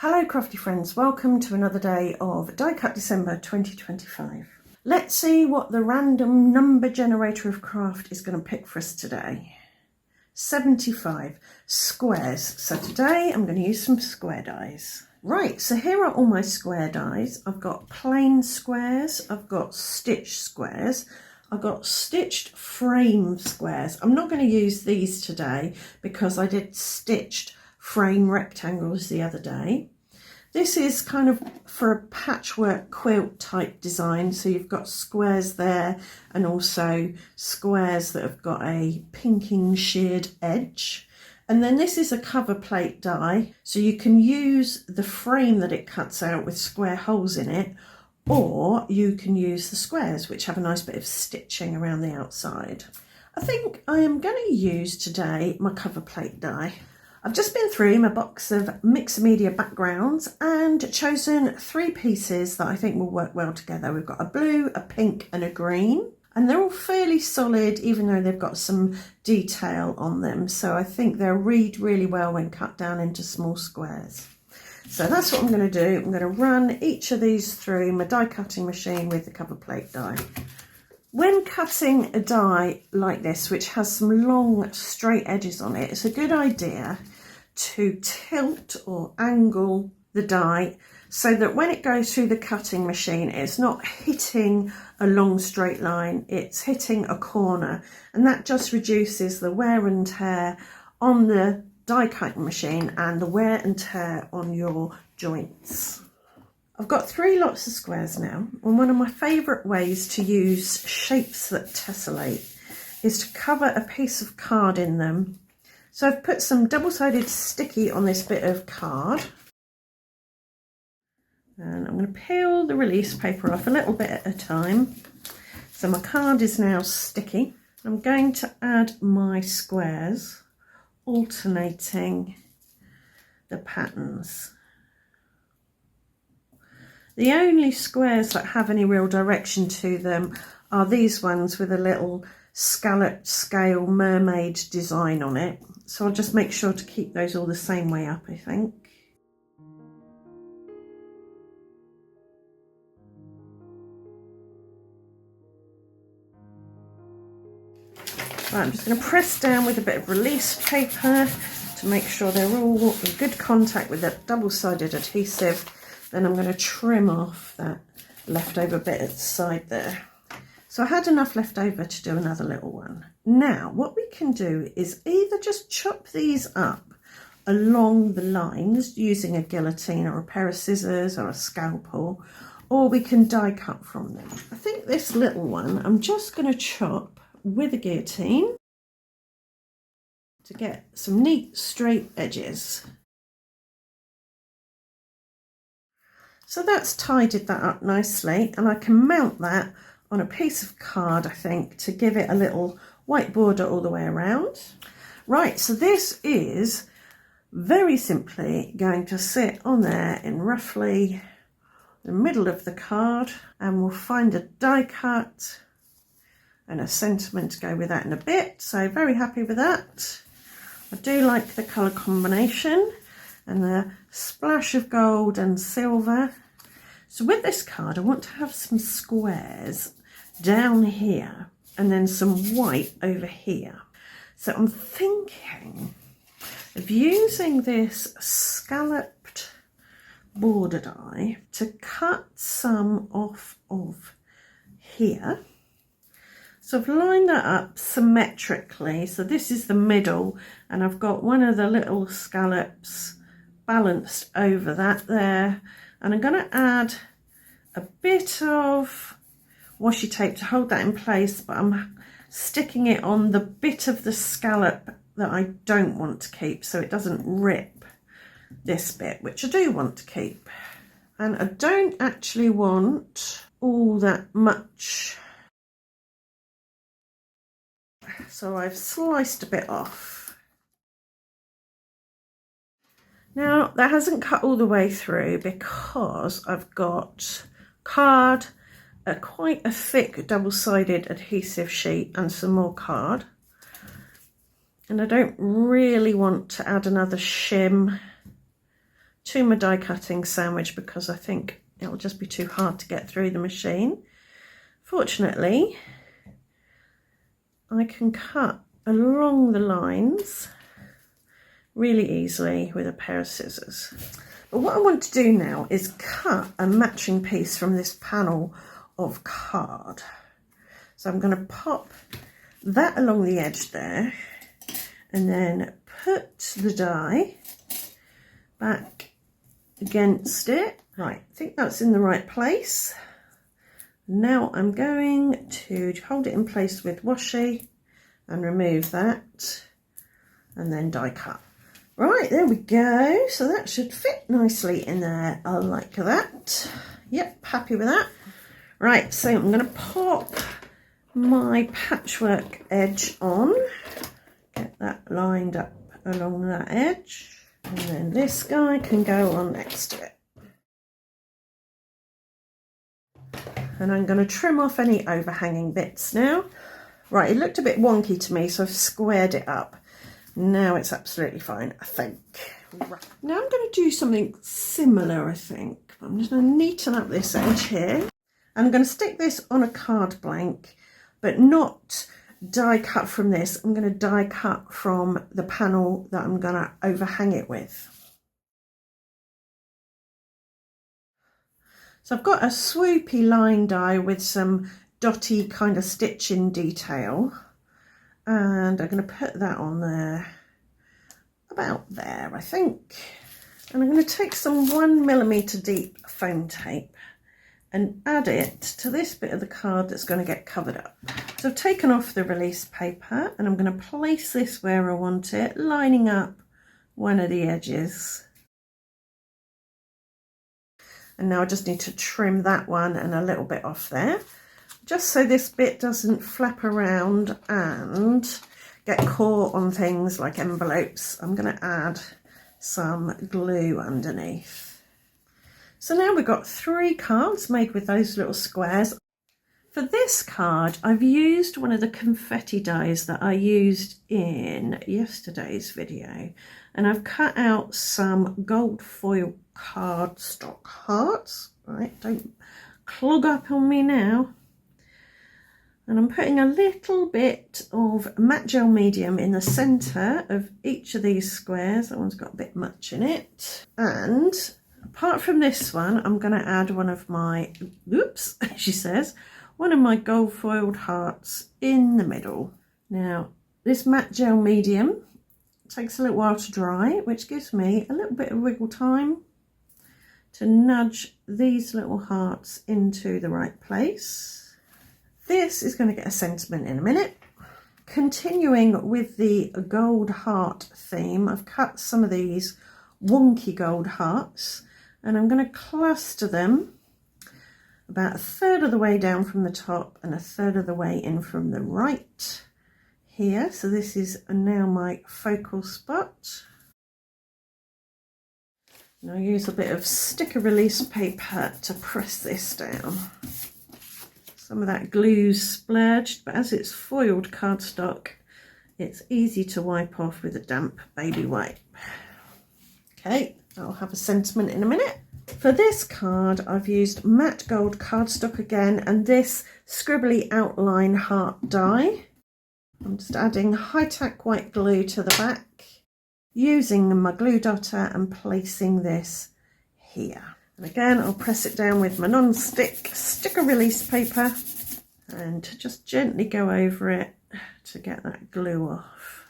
Hello crafty friends, welcome to another day of Die Cut December 2025. Let's see what the random number generator of craft is going to pick for us today. 75 squares. So today I'm going to use some square dies. Right, so here are all my square dies. I've got plain squares, I've got stitched squares, I've got stitched frame squares. I'm not going to use these today because I did stitched frame rectangles the other day. This is kind of for a patchwork quilt type design, so you've got squares there and also squares that have got a pinking sheared edge. And then this is a cover plate die, so you can use the frame that it cuts out with square holes in it, or you can use the squares which have a nice bit of stitching around the outside. I think I am going to use today my cover plate die. I've just been through my box of mixed media backgrounds and chosen 3 pieces that I think will work well together. We've got a blue, a pink and a green, and they're all fairly solid even though they've got some detail on them. So I think they'll read really well when cut down into small squares. So that's what I'm going to do. I'm going to run each of these through my die cutting machine with the cover plate die. When cutting a die like this, which has some long straight edges on it, it's a good idea to tilt or angle the die so that when it goes through the cutting machine, it's not hitting a long straight line, it's hitting a corner, and that just reduces the wear and tear on the die cutting machine and the wear and tear on your joints. I've got 3 lots of squares now, and one of my favourite ways to use shapes that tessellate is to cover a piece of card in them. So I've put some double-sided sticky on this bit of card, and I'm going to peel the release paper off a little bit at a time. So my card is now sticky. I'm going to add my squares, alternating the patterns. The only squares that have any real direction to them are these ones with a little scalloped scale mermaid design on it. So I'll just make sure to keep those all the same way up, I think. Right, I'm just going to press down with a bit of release paper to make sure they're all in good contact with that double-sided adhesive. Then I'm going to trim off that leftover bit at the side there. So I had enough left over to do another little one. Now what we can do is either just chop these up along the lines using a guillotine or a pair of scissors or a scalpel, or we can die cut from them. I think this little one I'm just going to chop with a guillotine to get some neat straight edges. So that's tidied that up nicely, and I can mount that on a piece of card, I think, to give it a little white border all the way around. Right, so this is very simply going to sit on there in roughly the middle of the card, and we'll find a die cut and a sentiment to go with that in a bit. So very happy with that. I do like the colour combination and the splash of gold and silver. So with this card, I want to have some squares down here and then some white over here. So I'm thinking of using this scalloped border die to cut some off of here. So I've lined that up symmetrically. So this is the middle, and I've got one of the little scallops balanced over that there. And I'm going to add a bit of washi tape to hold that in place, but I'm sticking it on the bit of the scallop that I don't want to keep, so it doesn't rip this bit, which I do want to keep. And I don't actually want all that much, so I've sliced a bit off. Now that hasn't cut all the way through because I've got card, quite a thick double-sided adhesive sheet and some more card, and I don't really want to add another shim to my die cutting sandwich because I think it'll just be too hard to get through the machine. Fortunately, I can cut along the lines really easily with a pair of scissors. But what I want to do now is cut a matching piece from this panel of card. So I'm going to pop that along the edge there and then put the die back against it. Right, I think that's in the right place. Now I'm going to hold it in place with washi and remove that and then die cut. Right, there we go. So that should fit nicely in there. I like that. Yep, happy with that. Right, so I'm going to pop my patchwork edge on. Get that lined up along that edge. And then this guy can go on next to it. And I'm going to trim off any overhanging bits now. Right, it looked a bit wonky to me, so I've squared it up. Now it's absolutely fine, I think. Right. Now I'm going to do something similar, I think. I'm just going to neaten up this edge here. I'm going to stick this on a card blank, but not die cut from this. I'm going to die cut from the panel that I'm going to overhang it with. So I've got a swoopy line die with some dotty kind of stitching detail, and I'm going to put that on there, about there I think. And I'm going to take some 1mm deep foam tape and add it to this bit of the card that's going to get covered up. So I've taken off the release paper and I'm going to place this where I want it, lining up one of the edges. And now I just need to trim that one and a little bit off there, just so this bit doesn't flap around and get caught on things like envelopes. I'm going to add some glue underneath. So now we've got 3 cards made with those little squares. For this card, I've used one of the confetti dies that I used in yesterday's video, and I've cut out some gold foil cardstock hearts. Right, don't clog up on me now. And I'm putting a little bit of matte gel medium in the centre of each of these squares. That one's got a bit much in it. And apart from this one, I'm going to add one of my, oops, she says, one of my gold foiled hearts in the middle. Now, this matte gel medium takes a little while to dry, which gives me a little bit of wiggle time to nudge these little hearts into the right place. This is going to get a sentiment in a minute. Continuing with the gold heart theme, I've cut some of these wonky gold hearts and I'm going to cluster them about 1/3 of the way down from the top and 1/3 of the way in from the right here. So this is now my focal spot. And I'll use a bit of sticker release paper to press this down. Some of that glue's splurged, but as it's foiled cardstock, it's easy to wipe off with a damp baby wipe. Okay, I'll have a sentiment in a minute. For this card, I've used matte gold cardstock again, and this scribbly outline heart die. I'm just adding high-tack white glue to the back, using my glue dotter and placing this here. And again, I'll press it down with my non-stick sticker release paper and just gently go over it to get that glue off.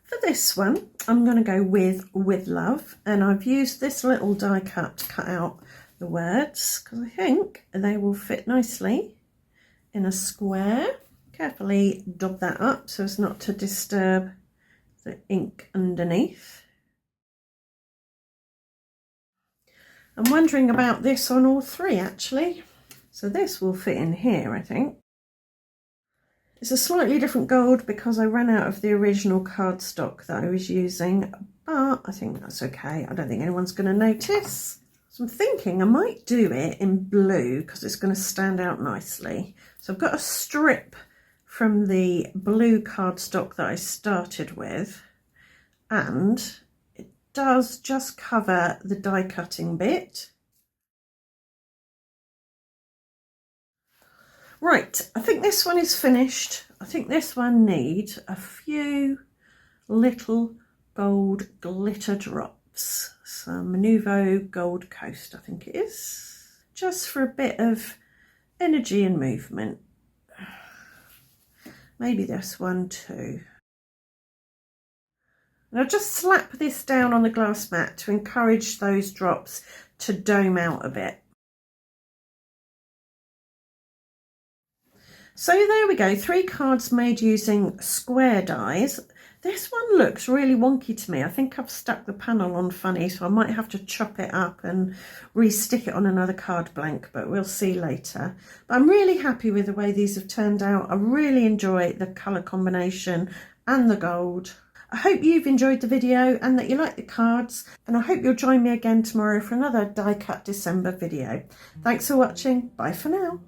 For this one, I'm going to go with Love, and I've used this little die cut to cut out the words because I think they will fit nicely in a square. Carefully dab that up so as not to disturb the ink underneath. I'm wondering about this on all 3 actually. So this will fit in here, I think. It's a slightly different gold because I ran out of the original cardstock that I was using, but I think that's okay. I don't think anyone's going to notice. So I'm thinking I might do it in blue because it's going to stand out nicely. So I've got a strip from the blue cardstock that I started with, and does just cover the die cutting bit. Right, I think this one is finished. I think this one needs a few little gold glitter drops. Some Nouveau Gold Coast, I think it is. Just for a bit of energy and movement. Maybe this one too. And I'll just slap this down on the glass mat to encourage those drops to dome out a bit. So there we go, 3 cards made using square dies. This one looks really wonky to me. I think I've stuck the panel on funny, so I might have to chop it up and re-stick it on another card blank, but we'll see later. But I'm really happy with the way these have turned out. I really enjoy the colour combination and the gold. I hope you've enjoyed the video and that you like the cards, and I hope you'll join me again tomorrow for another Die Cut December video. Thanks for watching. Bye for now.